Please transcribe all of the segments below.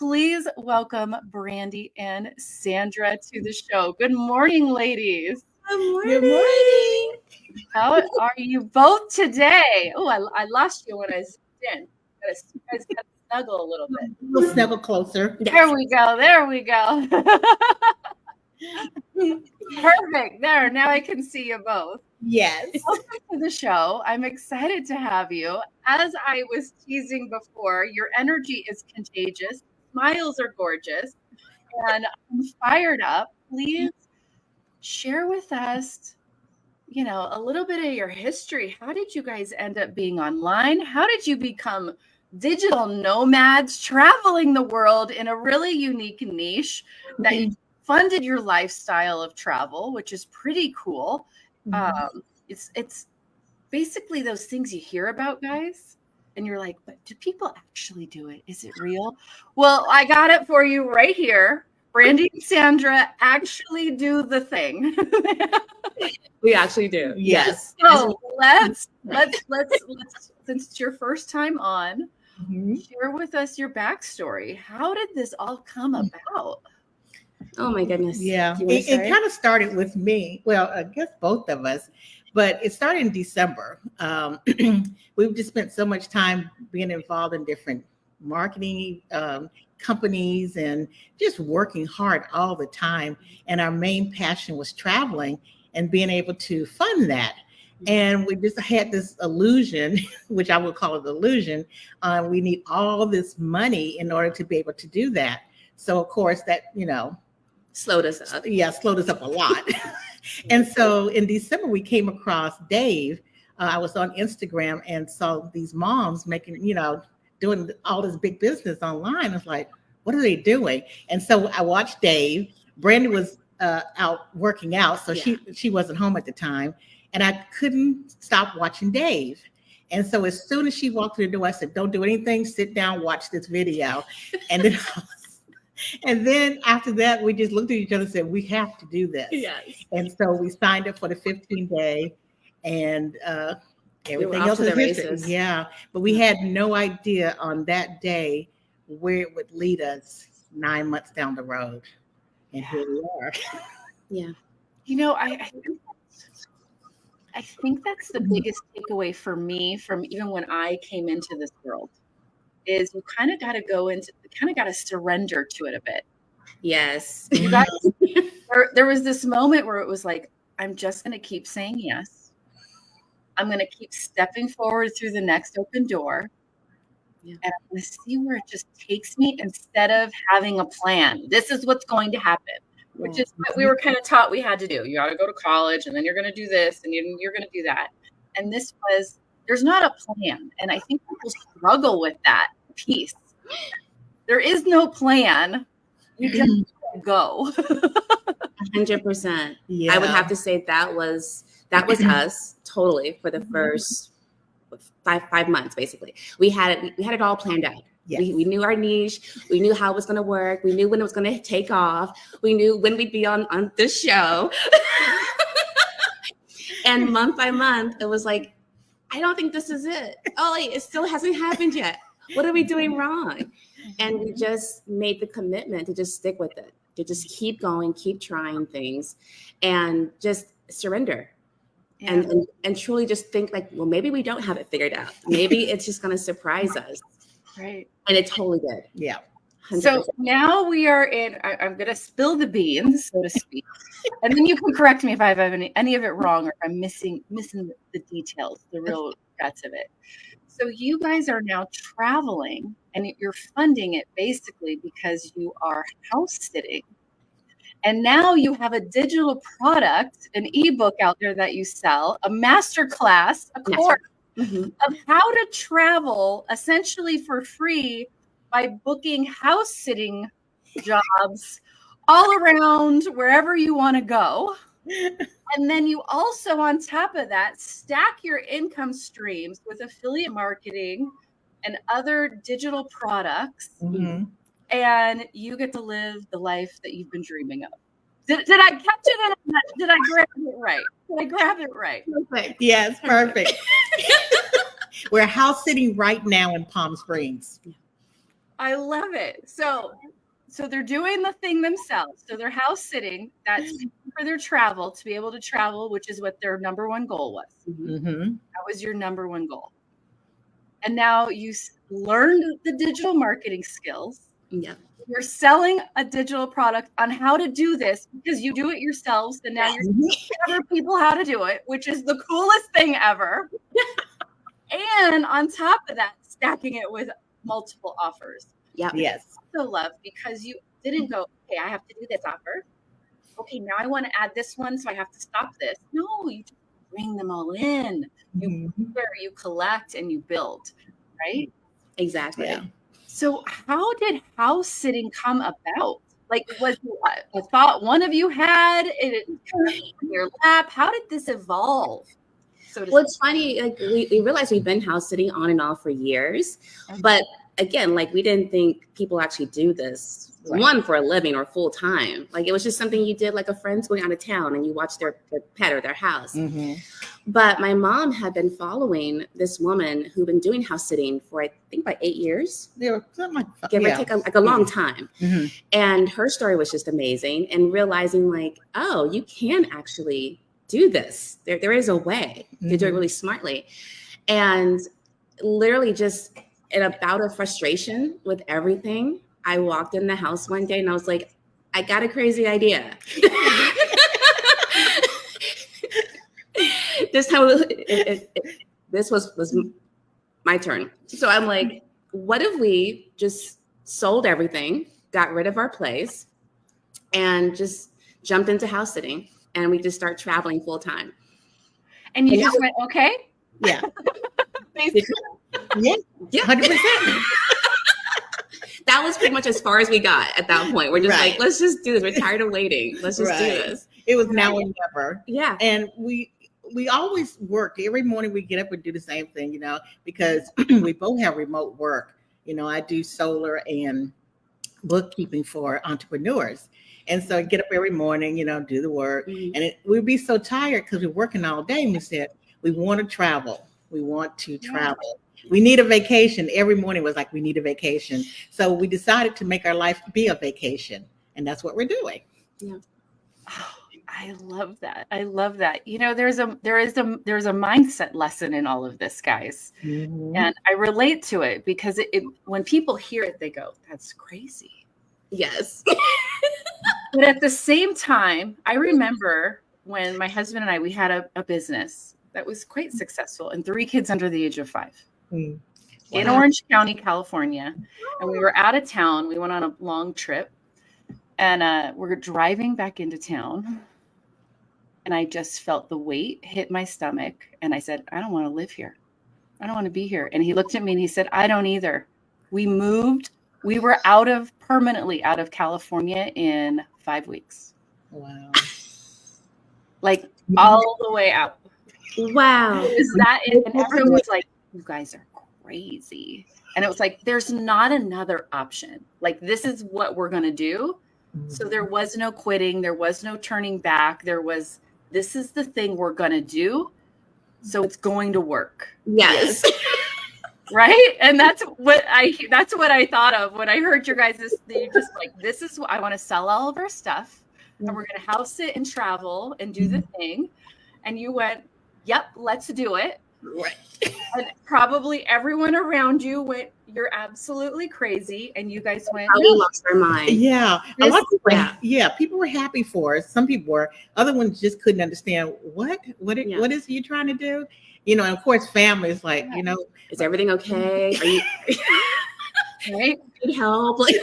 Please welcome Brandy and Sandra to the show. Good morning, ladies. Good morning. Good morning. How are you both today? Oh, I lost you when I zoomed in. You guys got to snuggle a little bit. We'll snuggle closer. There we go. There we go. Perfect. There. Now I can see you both. Yes. Welcome to the show. I'm excited to have you. As I was teasing before, your energy is contagious. Smiles are gorgeous. And I'm fired up. Please share with us, a little bit of your history. How did you guys end up being online? How did you become digital nomads traveling the world in a really unique niche that you funded your lifestyle of travel, which is pretty cool. It's basically those things you hear about, guys, and you're like, but do people actually do it? Is it real? Well, I got it for you right here. Brandy and Sandra actually do the thing. We actually do. Yes. So let's since it's your first time on, share with us your backstory. How did this all come about? Oh my goodness. Yeah. It kind of started with me. Well, I guess both of us, but it started in December. We've just spent so much time being involved in different marketing companies and just working hard all the time. And our main passion was traveling and being able to fund that. And we just had this illusion, which I would call it illusion. We need all this money in order to be able to do that. So of course that, slowed us up. Yeah, slowed us up a lot. And so in December, we came across Dave. I was on Instagram and saw these moms making, doing all this big business online. I was like, what are they doing? And so I watched Dave. Brandy was out working out, so she wasn't home at the time. And I couldn't stop watching Dave. And so as soon as she walked through the door, I said, don't do anything, sit down, watch this video. And then after that, we just looked at each other and said, we have to do this. Yes. And so we signed up for the 15-day and everything else is history. Yeah. But we had no idea on that day where it would lead us 9 months down the road. And here we are. Yeah. I think that's the biggest takeaway for me from even when I came into this world is you kind of got to surrender to it a bit. Yes. You guys, there was this moment where it was like, I'm just going to keep saying yes. I'm going to keep stepping forward through the next open door. Yeah. And I'm going to see where it just takes me instead of having a plan. This is what's going to happen. Which is what we were kind of taught we had to do. You got to go to college and then you're going to do this and you're going to do that. And there's not a plan. And I think people struggle with that piece. There is no plan. You just go. 100%. Yeah. I would have to say that was us totally for the first 5 months, basically. We had it all planned out. Yes. We knew our niche. We knew how it was going to work. We knew when it was going to take off. We knew when we'd be on this show. And month by month, it was like, I don't think this is it. Oh, it still hasn't happened yet. What are we doing wrong? And we just made the commitment to just stick with it, to just keep going, keep trying things, and just surrender. Yeah. And truly just think like, well, maybe we don't have it figured out. Maybe it's just going to surprise us. Right. And it totally did. Yeah. 100%. So now we are I'm going to spill the beans, so to speak. And then you can correct me if I have any of it wrong or if I'm missing the details, the real guts of it. So you guys are now traveling and you're funding it basically because you are house sitting. And now you have a digital product, an ebook out there that you sell, a master class, a course. Of how to travel essentially for free by booking house sitting jobs all around wherever you want to go. And then you also, on top of that, stack your income streams with affiliate marketing and other digital products. And you get to live the life that you've been dreaming of. Did I catch it? Did I grab it right? Did I grab it right? Perfect. Yes, perfect. We're house sitting right now in Palm Springs. I love it. So they're doing the thing themselves. So they're house sitting. That's for their travel, to be able to travel, which is what their number one goal was. That was your number one goal. And now you learned the digital marketing skills. Yeah. You're selling a digital product on how to do this because you do it yourselves. And now you're teaching other people how to do it, which is the coolest thing ever. And on top of that, stacking it with multiple offers. Yeah. Yes. I also love because you didn't go, okay, I have to do this offer. Okay, now I want to add this one, so I have to stop this. No, you just bring them all in. You you collect and you build, right? Exactly. Yeah. So how did house sitting come about? Like, was it a thought one of you had? It in your lap? How did this evolve? Well, it's funny. Like we realized we've been house sitting on and off for years, but again, like we didn't think people actually do this one for a living or full time. Like it was just something you did, like a friend's going out of town and you watch their pet or their house. But my mom had been following this woman who'd been doing house sitting for I think about 8 years. There was something like give or take a long time. And her story was just amazing, and realizing like, oh, you can actually do this. There is a way to do it really smartly. And literally just in a bout of frustration with everything, I walked in the house one day and I was like, I got a crazy idea. This time this was my turn. So I'm like, what if we just sold everything, got rid of our place, and just jumped into house sitting? And we just start traveling full time. And you just went, okay? Yeah. Yeah. 100%. That was pretty much as far as we got at that point. We're just like, let's just do this. We're tired of waiting. Let's just do this. It was now or never. Yeah. And we always worked. Every morning we get up and do the same thing, because we both have remote work. I do solar and bookkeeping for entrepreneurs. And so I get up every morning, do the work. And we'd be so tired because we're working all day. And we said, we want to travel. We want to travel. We need a vacation. Every morning was like, we need a vacation. So we decided to make our life be a vacation. And that's what we're doing. Yeah. Oh, I love that. I love that. There's a mindset lesson in all of this, guys. And I relate to it because when people hear it, they go, that's crazy. Yes. But at the same time, I remember when my husband and I, we had a business that was quite successful and 3 kids under the age of 5 in Orange County, California. And we were out of town. We went on a long trip and we're driving back into town. And I just felt the weight hit my stomach. And I said, I don't want to live here. I don't want to be here. And he looked at me and he said, I don't either. We moved. We were permanently out of California in 5 weeks. Wow. Like all the way out. Wow. And everyone was like, you guys are crazy. And it was like, there's not another option. Like, this is what we're going to do. So there was no quitting. There was no turning back. This is the thing we're going to do. So it's going to work. Yes. Right. And that's what I thought of when I heard your guys, just like, this is what I want to sell all of our stuff and we're going to house it and travel and do the thing. And you went, yep, let's do it. Right. And probably everyone around you went, you're absolutely crazy. And you guys went, we lost our mind. Yeah. A lot of people, people were happy for us. Some people were. Other ones just couldn't understand what is you trying to do? And of course, family is like, is everything okay? Are you right? Need help? Like,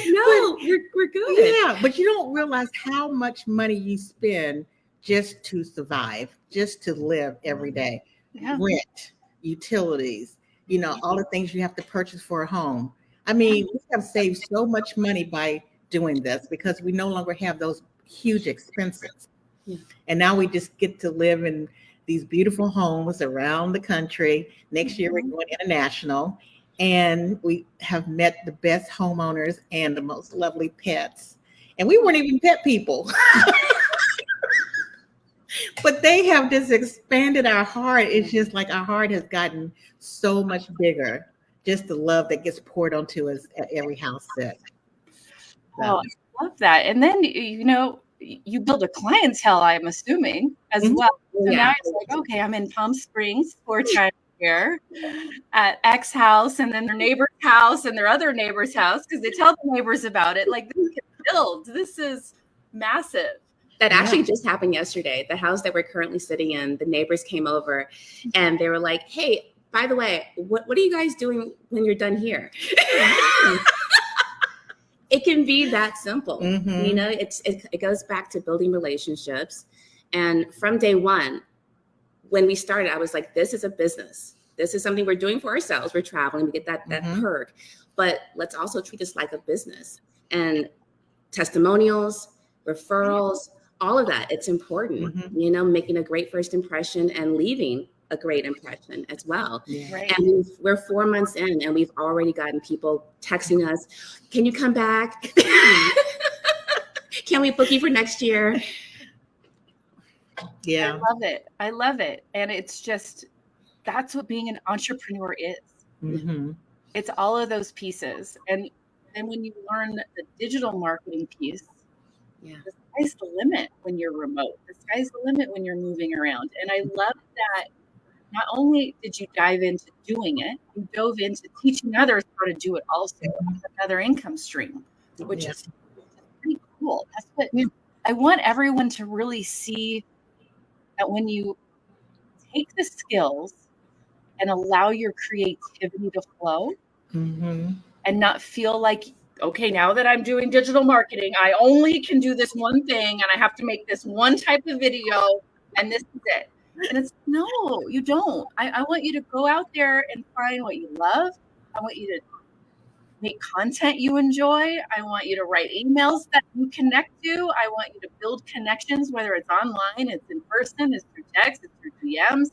no, we're good. Yeah, but you don't realize how much money you spend just to survive, just to live every day. Rent, utilities, all the things you have to purchase for a home. I mean, we have saved so much money by doing this because we no longer have those huge expenses. Yeah. And now we just get to live in these beautiful homes around the country. Next year, we're going international. And we have met the best homeowners and the most lovely pets. And we weren't even pet people. But they have just expanded our heart. It's just like our heart has gotten so much bigger just the love that gets poured onto us at every house set. Oh, I love that. And then, you build a clientele, I'm assuming, as well. So now it's like, okay, I'm in Palm Springs 4 times a year at X house, and then their neighbor's house and their other neighbor's house, because they tell the neighbors about it. Like, this can build. This is massive. That actually just happened yesterday. The house that we're currently sitting in, the neighbors came over and they were like, hey, by the way, what are you guys doing when you're done here? It can be that simple. It goes back to building relationships. And from day one, when we started, I was like, this is a business. This is something we're doing for ourselves. We're traveling, we get that perk, but let's also treat this like a business. And testimonials, referrals, all of that, it's important, making a great first impression and leaving a great impression as well. Yeah. Right. And we're 4 months in and we've already gotten people texting us, can you come back? Can we book you for next year? Yeah. I love it. And it's just, that's what being an entrepreneur is. It's all of those pieces. And then when you learn the digital marketing piece, the sky's the limit when you're remote. The sky's the limit when you're moving around. And I love that not only did you dive into doing it, you dove into teaching others how to do it also. Another income stream, which is pretty cool. That's what I want everyone to really see, that when you take the skills and allow your creativity to flow and not feel like, okay, now that I'm doing digital marketing, I only can do this one thing and I have to make this one type of video and this is it. And it's, no, you don't. I want you to go out there and find what you love. I want you to make content you enjoy. I want you to write emails that you connect to. I want you to build connections, whether it's online, it's in person, it's through text, it's through DMs,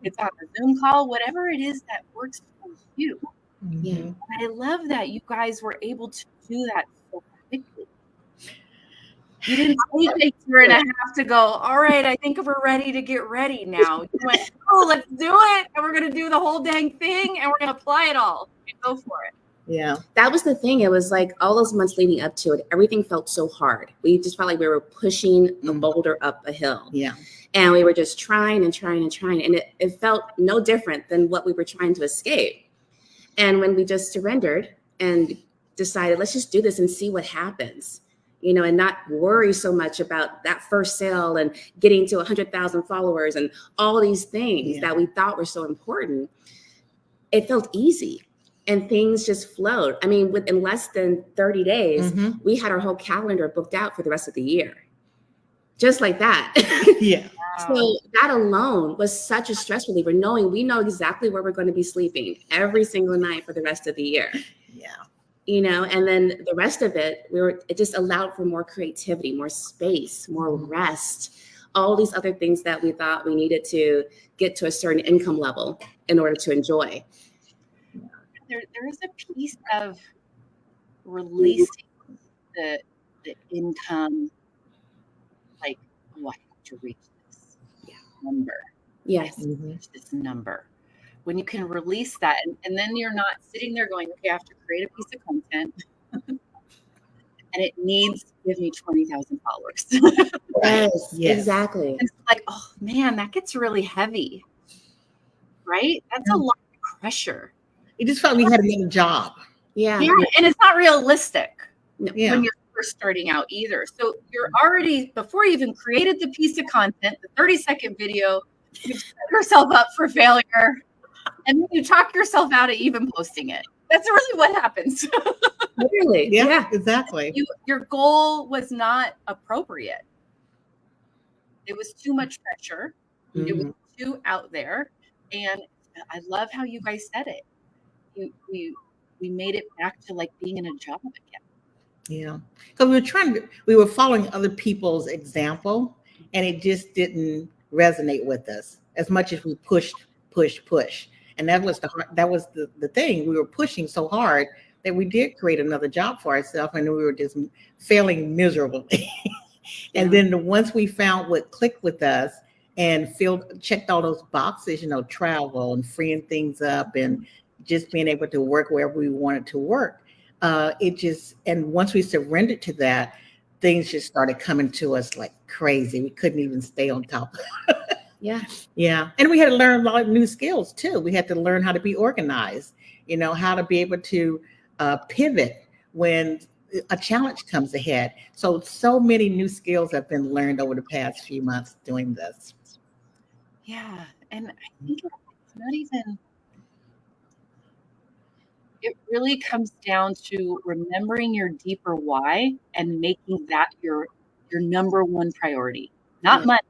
it's on a Zoom call, whatever it is that works for you. And I love that you guys were able to do that so quickly. You didn't take a year and a half to go, all right, I think we're ready to get ready now. You went, oh, let's do it. And we're going to do the whole dang thing and we're going to apply it all and go for it. Yeah. That was the thing. It was like all those months leading up to it, everything felt so hard. We just felt like we were pushing a boulder up a hill. Yeah. And we were just trying and trying and trying. And it felt no different than what we were trying to escape. And when we just surrendered and decided, let's just do this and see what happens, and not worry so much about that first sale and getting to 100,000 followers and all these things that we thought were so important, it felt easy and things just flowed. I mean, within less than 30 days, we had our whole calendar booked out for the rest of the year. Just like that. So that alone was such a stress reliever, knowing we know exactly where we're going to be sleeping every single night for the rest of the year. And then the rest of it, it just allowed for more creativity, more space, more rest, all these other things that we thought we needed to get to a certain income level in order to enjoy. There is a piece of releasing the income, like, oh, I have to reach this number. Yes. Reach this number. When you can release that, and then you're not sitting there going, okay, I have to create a piece of content and it needs to give me 20,000 followers. Yes, exactly. And it's like, oh man, that gets really heavy, right? That's a lot of pressure. It just felt like we had another job. Yeah, and it's not realistic when you're first starting out either. So you're already, before you even created the piece of content, the 30-second video, you've set yourself up for failure. And then you talk yourself out of even posting it. That's really what happens. Really? Yeah, exactly. Your goal was not appropriate. It was too much pressure. It was too out there. And I love how you guys said it. We made it back to like being in a job again. Yeah. Because we were following other people's example, and it just didn't resonate with us as much as we pushed. And that was the thing. We were pushing so hard that we did create another job for ourselves, and we were just failing miserably. And then once we found what clicked with us and checked all those boxes, travel and freeing things up and just being able to work wherever we wanted to work. And once we surrendered to that, things just started coming to us like crazy. We couldn't even stay on top. Yeah. Yeah. And we had to learn a lot of new skills too. We had to learn how to be organized, how to be able to pivot when a challenge comes ahead. So many new skills have been learned over the past few months doing this. Yeah. And I think it's not even, it really comes down to remembering your deeper why and making that your number one priority. Not money,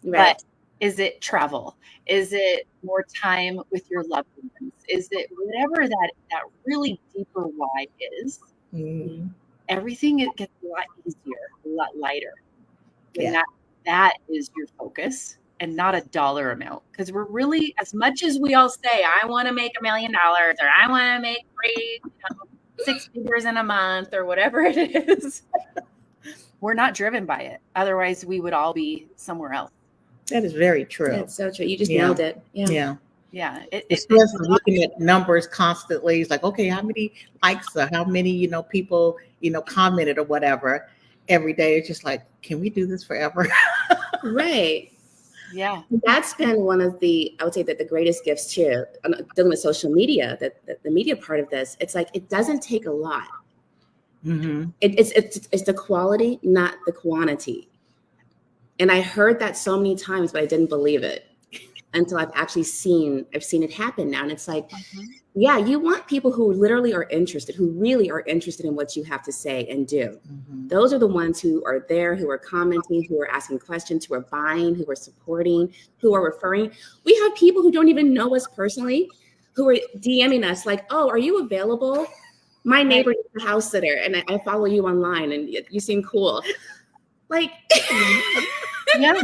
Right. but is it travel? Is it more time with your loved ones? Is it whatever that really deeper why is? Mm-hmm. Everything it gets a lot easier, a lot lighter. When Yeah. that is your focus and not a dollar amount. Because we're really, as much as we all say, I want to make $1 million or I want to make 6 figures in a month or whatever it is, we're not driven by it. Otherwise, we would all be somewhere else. That is very true. That's so true. You just nailed it. Yeah. Yeah. It's looking at numbers constantly. It's like, okay, how many likes or how many, people, commented or whatever every day. It's just like, can we do this forever? Right. Yeah. That's been one of I would say that the greatest gifts too, dealing with social media, that the media part of this, it's like, it doesn't take a lot. Mm-hmm. It's the quality, not the quantity. And I heard that so many times, but I didn't believe it until I've actually seen it happen now. And it's like, yeah, you want people who literally are interested, who really are interested in what you have to say and do. Mm-hmm. Those are the ones who are there, who are commenting, who are asking questions, who are buying, who are supporting, who are referring. We have people who don't even know us personally, who are DMing us like, oh, are you available? My neighbor is a house sitter and I follow you online and you seem cool. Like, yeah.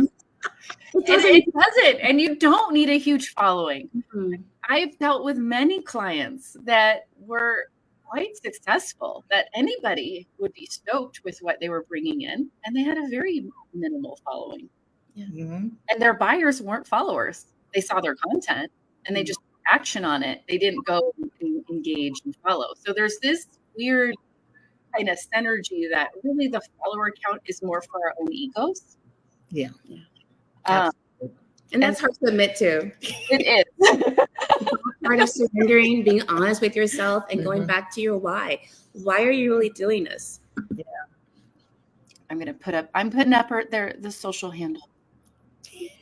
It doesn't. And you don't need a huge following. Mm-hmm. I've dealt with many clients that were quite successful, that anybody would be stoked with what they were bringing in. And they had a very minimal following. Yeah. Mm-hmm. And their buyers weren't followers. They saw their content and they just took action on it. They didn't go and engage and follow. So there's this weird kind of synergy that really the follower count is more for our own egos. Yeah. And that's hard to admit to. It is. Part of surrendering, being honest with yourself and going back to your why. Why are you really doing this? Yeah. I'm putting up the social handle.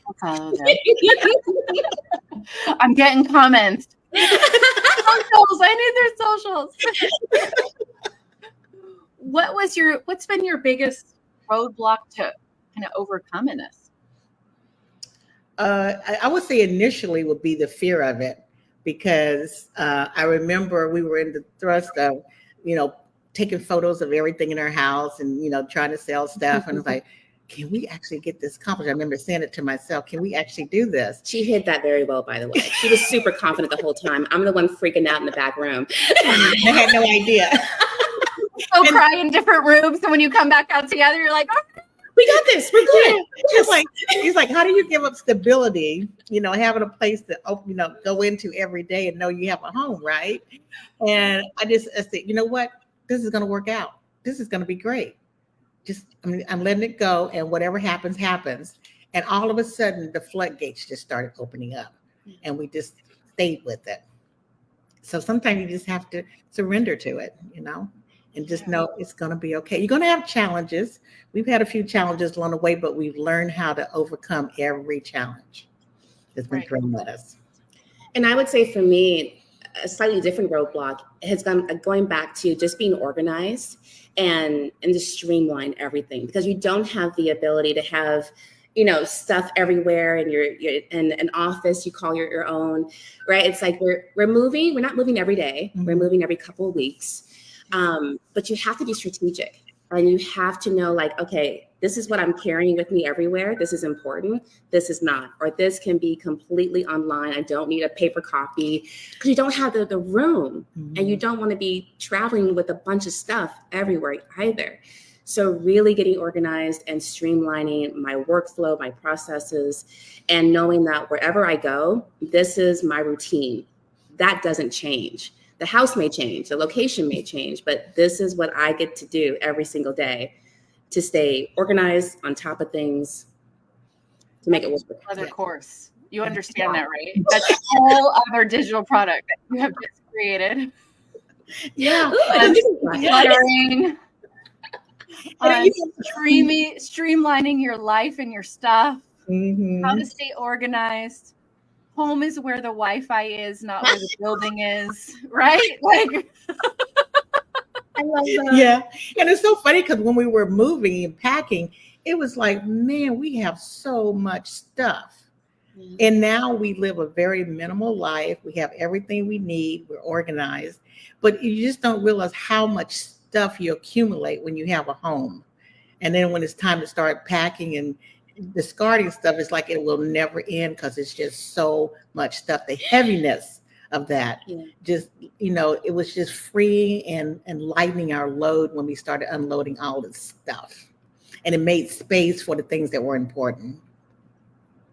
I'll follow them. I'm getting comments. Socials. I need their socials. What's been your biggest roadblock to kind of overcome in this? I would say initially would be the fear of it, because I remember we were in the thrust of, taking photos of everything in our house and, trying to sell stuff. And I was like, can we actually get this accomplished? I remember saying it to myself, can we actually do this? She hid that very well, by the way. She was super confident the whole time. I'm the one freaking out in the back room. I had no idea. Go cry in different rooms. And when you come back out together, you're like, oh, we got this. We're good. He's like, how do you give up stability, having a place to, go into every day and know you have a home, right? And I said, you know what? This is going to work out. This is going to be great. I'm letting it go, and whatever happens, happens. And all of a sudden, the floodgates just started opening up, and we just stayed with it. So sometimes you just have to surrender to it, and just know it's going to be okay. You're going to have challenges. We've had a few challenges along the way, but we've learned how to overcome every challenge that's been thrown at us. And I would say for me, a slightly different roadblock has going back to just being organized and just streamline everything, because you don't have the ability to have stuff everywhere, and you're in an office you call your own, right? It's like we're not moving every day. We're moving every couple of weeks. But you have to be strategic, and you have to know, like, okay, this is what I'm carrying with me everywhere. This is important. This is not, or this can be completely online. I don't need a paper copy, because you don't have the room, and you don't want to be traveling with a bunch of stuff everywhere either. So really getting organized and streamlining my workflow, my processes, and knowing that wherever I go, this is my routine. that doesn't change. The house may change, the location may change, but this is what I get to do every single day to stay organized, on top of things, to make it work. Other course. You understand that, right? That's a whole other digital product that you have just created. Yeah. Decluttering, streamlining your life and your stuff, how to stay organized. Home is where the Wi-Fi is, not where the building is, right? Like, I love that. Yeah. And it's so funny because when we were moving and packing, it was like, man, we have so much stuff. And now we live a very minimal life. We have everything we need. We're organized. But you just don't realize how much stuff you accumulate when you have a home. And then when it's time to start packing and discarding stuff, it's like it will never end because it's just so much stuff. The heaviness of that, just, it was just freeing and lightening our load when we started unloading all this stuff. And it made space for the things that were important.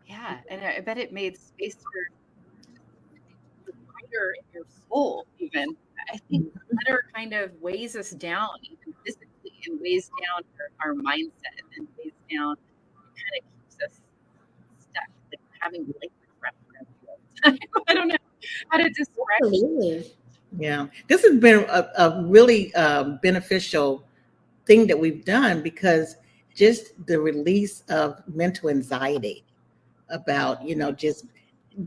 Yeah, and I bet it made space for lighter in your soul, even. I think clutter kind of weighs us down, even physically, and weighs down our mindset, and weighs down, kind of keeps us stuck, like having liquid breath all the time. I don't know how to describe it. Yeah, this has been a really beneficial thing that we've done, because just the release of mental anxiety about, just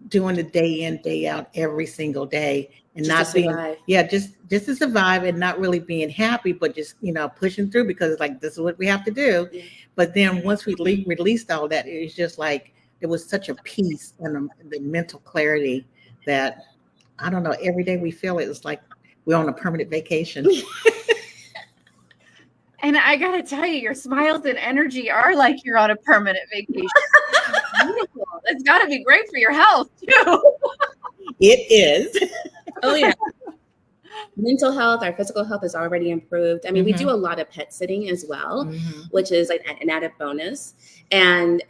doing the day in, day out every single day, and just not being, just to survive, and not really being happy, but just, pushing through, because it's like, this is what we have to do. But then once we released all that, it was just like, it was such a peace and the mental clarity that, I don't know, every day we feel it. It's like we're on a permanent vacation. And I got to tell you, your smiles and energy are like you're on a permanent vacation. Beautiful. It's got to be great for your health, too. It is. Oh, yeah. Mental health, our physical health is already improved. I mean, we do a lot of pet sitting as well, which is like an added bonus. And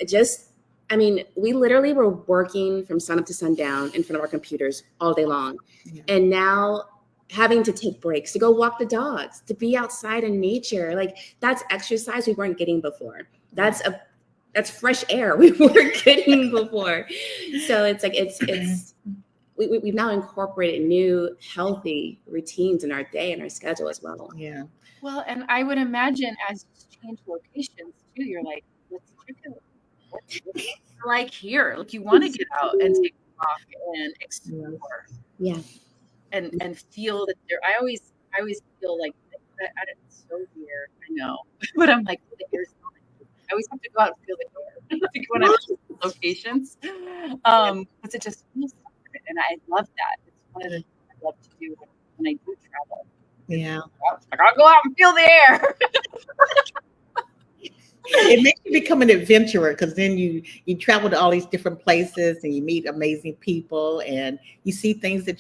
we literally were working from sun up to sundown in front of our computers all day long. Yeah. And now having to take breaks to go walk the dogs, to be outside in nature, like that's exercise we weren't getting before. That's fresh air we weren't getting before. So it's like we've now incorporated new healthy routines in our day and our schedule as well. Yeah. Well, and I would imagine as you change locations too, you're like, let's check out what's like here. Like you want to get out and take a walk and explore. Yeah. And feel that there. I always feel like it's so weird. I know, but I'm like, the air's not. I always have to go out and feel the air like when I'm in locations, because it just feels different, and I love that. It's one of the things I love to do when I do travel. Yeah, I'll go out and feel the air. It makes you become an adventurer, because then you travel to all these different places and you meet amazing people, and you see things that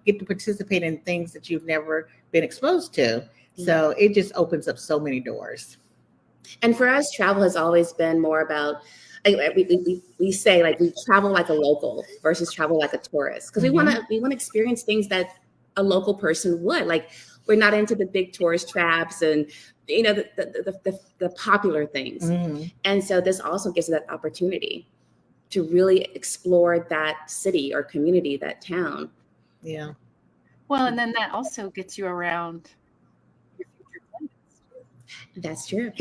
get to participate in things that you've never been exposed to. So it just opens up so many doors. And for us, travel has always been more about, we say like we travel like a local versus travel like a tourist, because we want to experience things that a local person would. Like we're not into the big tourist traps and the popular things. And so this also gives us that opportunity to really explore that city or community, that town. Yeah. Well, and then that also gets you around your future plans. That's true.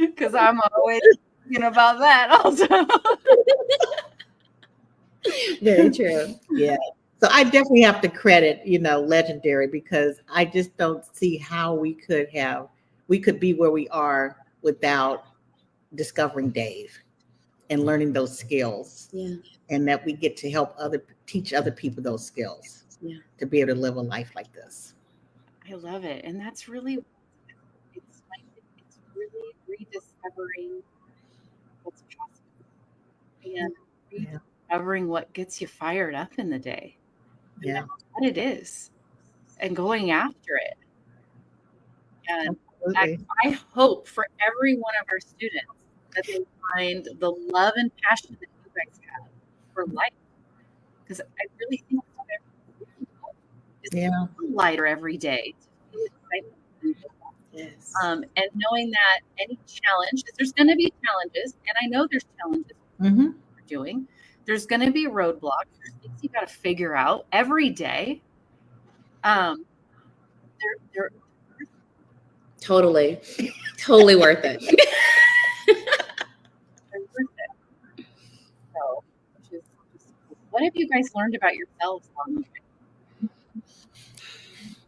Because I'm always thinking about that also. Very true. Yeah. So I definitely have to credit, Legendary, because I just don't see how we could be where we are without discovering Dave and learning those skills. Yeah. And that we get to teach other people those skills. Yeah. To be able to live a life like this. I love it. And that's really, it's really rediscovering what's possible and rediscovering what gets you fired up in the day. Yeah. What it is, and going after it. And I hope for every one of our students that they find the love and passion that you guys have for life. Because I really think it's Yeah. lighter every day to feel excitement. Yes. And knowing that any challenge, there's going to be challenges, and I know there's challenges Mm-hmm. we're doing. There's going to be roadblocks. There's things you got to figure out every day. They're Totally worth it. they're worth it. So, what have you guys learned about yourselves along the way?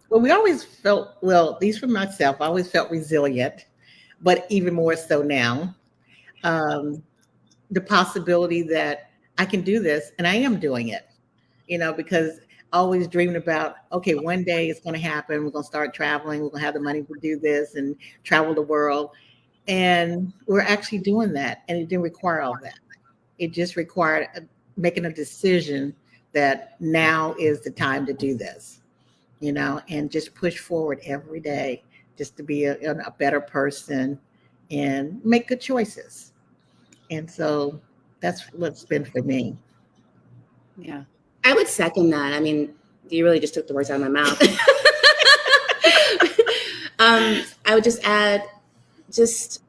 Well, we always felt, well, at least for myself, I always felt resilient, but even more so now. The possibility that I can do this, and I am doing it, because always dreaming about, okay, one day it's going to happen. We're going to start traveling. We're going to have the money to do this and travel the world. And we're actually doing that. And it didn't require all that. It just required making a decision that now is the time to do this, and just push forward every day just to be a better person and make good choices. And so that's what's been for me. Yeah. I would second that. I mean, you really just took the words out of my mouth. I would just add, it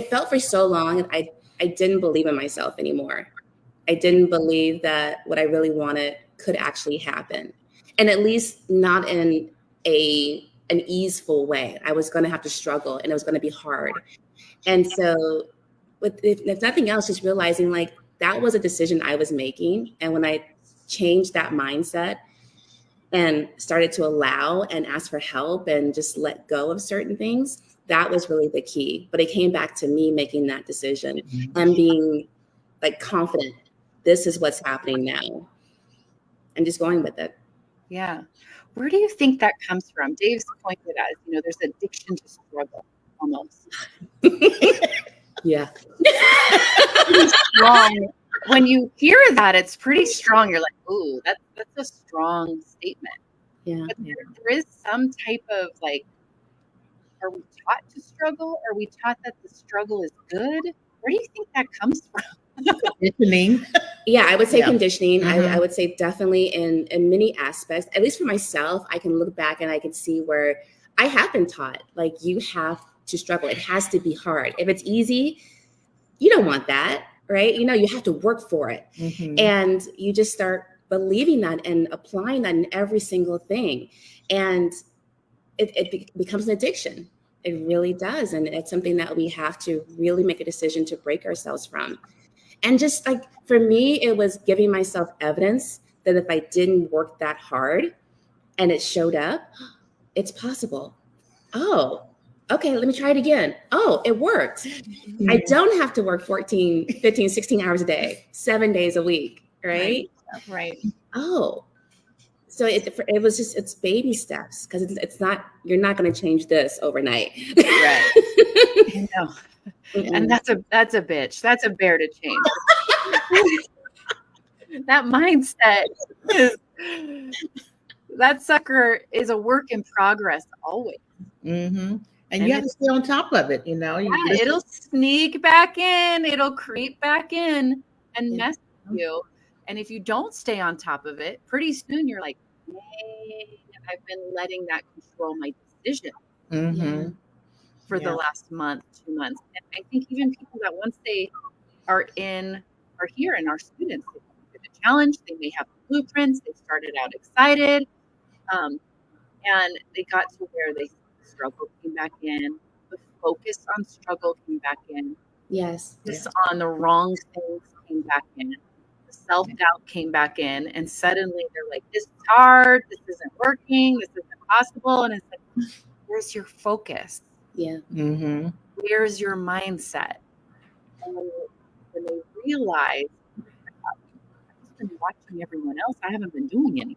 felt for so long, I didn't believe in myself anymore. I didn't believe that what I really wanted could actually happen. And at least not in an easeful way. I was going to have to struggle, and it was going to be hard. And so if nothing else, just realizing like that was a decision I was making. And when I changed that mindset and started to allow and ask for help and just let go of certain things, that was really the key. But it came back to me making that decision and being like confident. This is what's happening now. And just going with it. Yeah. Where do you think that comes from? Dave's pointed out, there's addiction to struggle almost. Yeah. Strong. When you hear that, it's pretty strong. You're like, ooh, that's a strong statement. Yeah. But there is some type of like, are we taught to struggle? Are we taught that the struggle is good? Where do you think that comes from? Conditioning. Yeah, I would say conditioning. Mm-hmm. I would say definitely in many aspects, at least for myself, I can look back and I can see where I have been taught, like you have to struggle. It has to be hard. If it's easy, you don't want that, right? You have to work for it. Mm-hmm. And you just start believing that and applying that in every single thing. And it becomes an addiction. It really does. And it's something that we have to really make a decision to break ourselves from. And just like, for me, it was giving myself evidence that if I didn't work that hard and it showed up, it's possible. Oh, okay, let me try it again. Oh, it worked. Mm-hmm. I don't have to work 14, 15, 16 hours a day, 7 days a week, right? Right. Oh, so it was just, it's baby steps, because it's not, you're not going to change this overnight. Right. No. Mm-mm. And that's a bitch. That's a bear to change. That mindset that sucker is a work in progress always. Mm-hmm. And you have to stay on top of it, It'll sneak back in, it'll creep back in and mess with you. And if you don't stay on top of it, pretty soon you're like, hey, I've been letting that control my decision. Mm-hmm. For the last month, 2 months. And I think even people that once they are here and our students, they do the challenge, they may have blueprints, they started out excited, and they got to where the struggle came back in, the focus on struggle came back in. Yes. Focus on the wrong things came back in. The self-doubt came back in, and suddenly they're like, this is hard, this isn't working, this isn't possible. And it's like, where's your focus? Yeah. Mm-hmm. Where's your mindset? And when they realize, I've just been watching everyone else, I haven't been doing anything.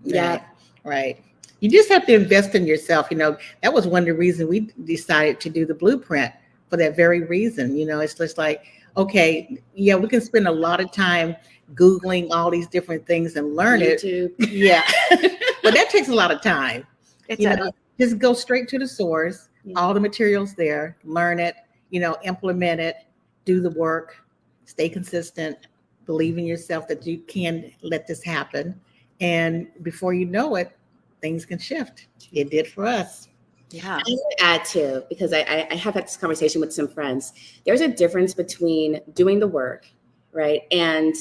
Yeah. Right. You just have to invest in yourself. That was one of the reasons we decided to do the blueprint, for that very reason. It's just like, okay, yeah, we can spend a lot of time Googling all these different things and learn YouTube. it. Yeah. But that takes a lot of time. Just go straight to the source. All the materials there, learn it, implement it, do the work, stay consistent, believe in yourself that you can let this happen. And before you know it, things can shift. It did for us. Yeah. I want to add too, because I have had this conversation with some friends. There's a difference between doing the work, right, and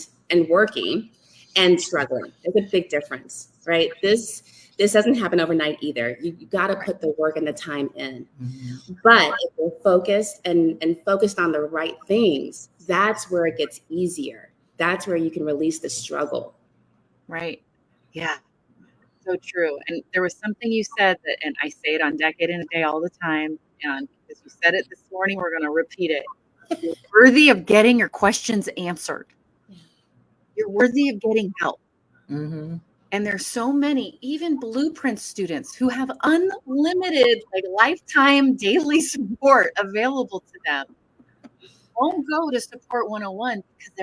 working and struggling. There's a big difference, right? This doesn't happen overnight either. You got to put the work and the time in. Mm-hmm. But if we're focused and focused on the right things, that's where it gets easier. That's where you can release the struggle. Right. Yeah. So true. And there was something you said that, and I say it on Decade in a Day all the time. And because you said it this morning, we're going to repeat it. You're worthy of getting your questions answered. You're worthy of getting help. Mm-hmm. And there's so many, even Blueprint students who have unlimited, like lifetime daily support available to them. Won't go to Support 101 because they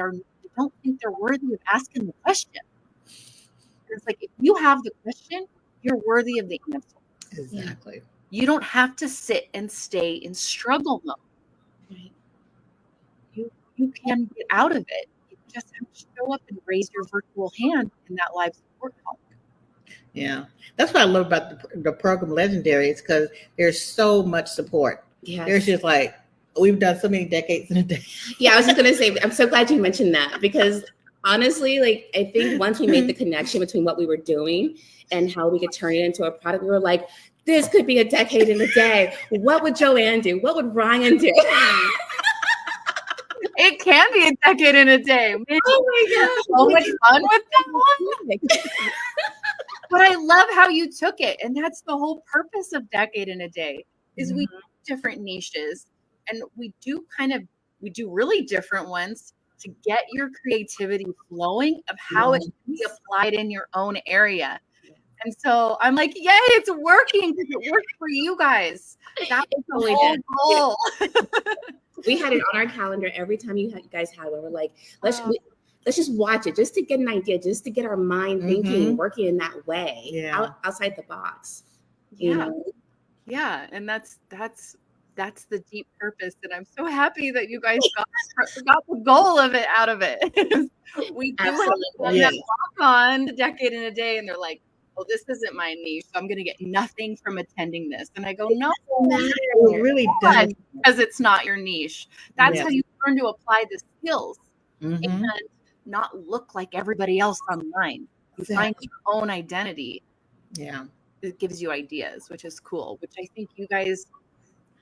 don't think they're worthy of asking the question. It's like, if you have the question, you're worthy of the answer. Exactly. You don't have to sit and stay in struggle mode. Right. You can get out of it. You just have to show up and raise your virtual hand in that live support call. Yeah. That's what I love about the program Legendary, is because there's so much support. Yes. There's just like, we've done so many decades in a day. Yeah, I was just going to say, I'm so glad you mentioned that, because honestly, like, I think once we made the connection between what we were doing and how we could turn it into a product, we were like, this could be a decade in a day. What would Joanne do? What would Ryan do? It can be a decade in a day. Man, Oh my gosh. so much fun with that one. But I love how you took it. And that's the whole purpose of Decade in a Day, is we do different niches, and we do really different ones to get your creativity flowing of how it can be applied in your own area. And so I'm like, yay, it's working, because it worked for you guys. That was the whole goal. We had it on our calendar every time you guys had one. We're like, let's just watch it, just to get an idea, just to get our mind thinking and working in that way, outside the box. You know? Yeah, and that's the deep purpose, and I'm so happy that you guys got the goal of it out of it. We do have that walk on Decade in a Day, and they're like, oh, this isn't my niche, so I'm going to get nothing from attending this. And I go, no, it really does, because it's not your niche. That's how you learn to apply the skills and not look like everybody else online. You find your own identity. Yeah, it gives you ideas, which is cool. Which I think you guys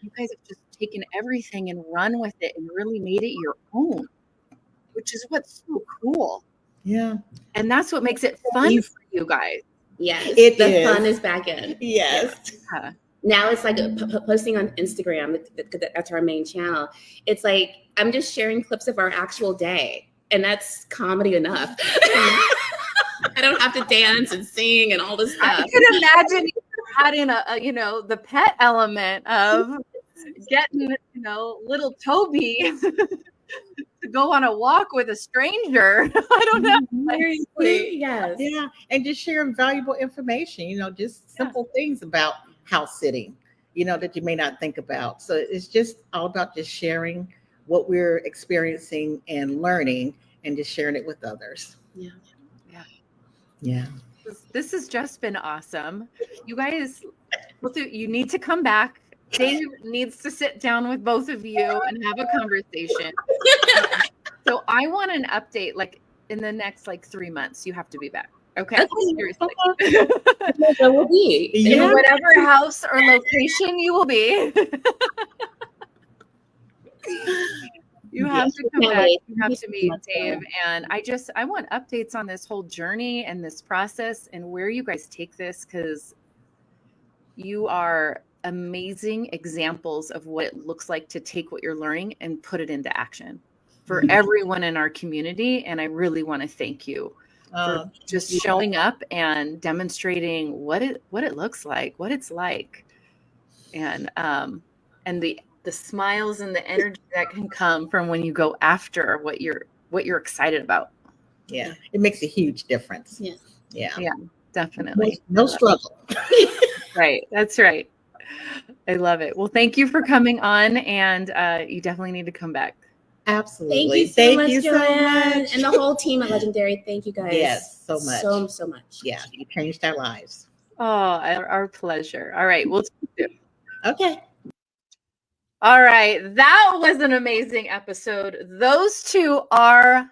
have just taken everything and run with it and really made it your own, which is what's so cool. Yeah, and that's what makes it fun for you guys. Yes, the fun is back in. Yes. Yeah. Now it's like posting on Instagram. That's our main channel. It's like I'm just sharing clips of our actual day, and that's comedy enough. I don't have to dance and sing and all this stuff. I could imagine you had in the pet element of getting little Toby to go on a walk with a stranger. I don't know. Yes. Yeah. And just sharing valuable information, just simple things about house sitting, that you may not think about. So it's just all about just sharing what we're experiencing and learning, and just sharing it with others. Yeah. Yeah. Yeah. This has just been awesome. You guys, you need to come back. Dave needs to sit down with both of you and have a conversation. So I want an update, like in the next 3 months. You have to be back. Okay. Seriously. There will be. In whatever house or location you will be. You have to come back. You have to meet Dave. And I want updates on this whole journey and this process and where you guys take this, because you are amazing examples of what it looks like to take what you're learning and put it into action for everyone in our community. And I really want to thank you for just showing up and demonstrating what it looks like, what it's like, and the smiles and the energy that can come from when you go after what you're excited about. Yeah, it makes a huge difference. Yeah, definitely. No struggle. Right, that's right. I love it. Well, thank you for coming on, and you definitely need to come back. Absolutely. Thank you so Joanne, much. and the whole team at Legendary. Thank you guys. Yes, so much. So much. Yeah, you changed our lives. Oh, our pleasure. All right, we'll see you. Okay. All right, that was an amazing episode. Those two are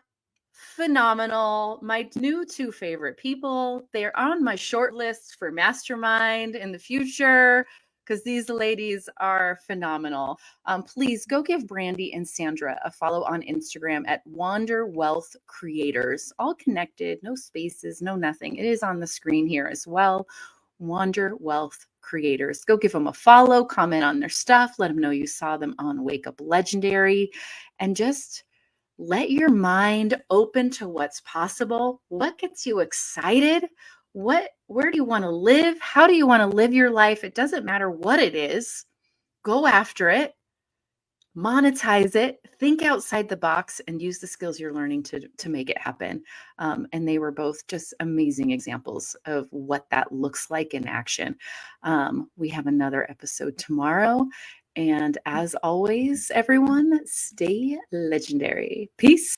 phenomenal. My new two favorite people. They are on my short list for Mastermind in the future because these ladies are phenomenal. Please go give Brandy and Sandra a follow on Instagram at Wander Wealth Creators. All connected, no spaces, no nothing. It is on the screen here as well. Wander Wealth Creators. Go give them a follow, comment on their stuff, let them know you saw them on Wake Up Legendary, and just let your mind open to what's possible. What gets you excited? Where do you want to live? How do you want to live your life? It doesn't matter what it is. Go after it. Monetize it, think outside the box, and use the skills you're learning to make it happen. And they were both just amazing examples of what that looks like in action. We have another episode tomorrow. And as always, everyone, stay legendary. Peace.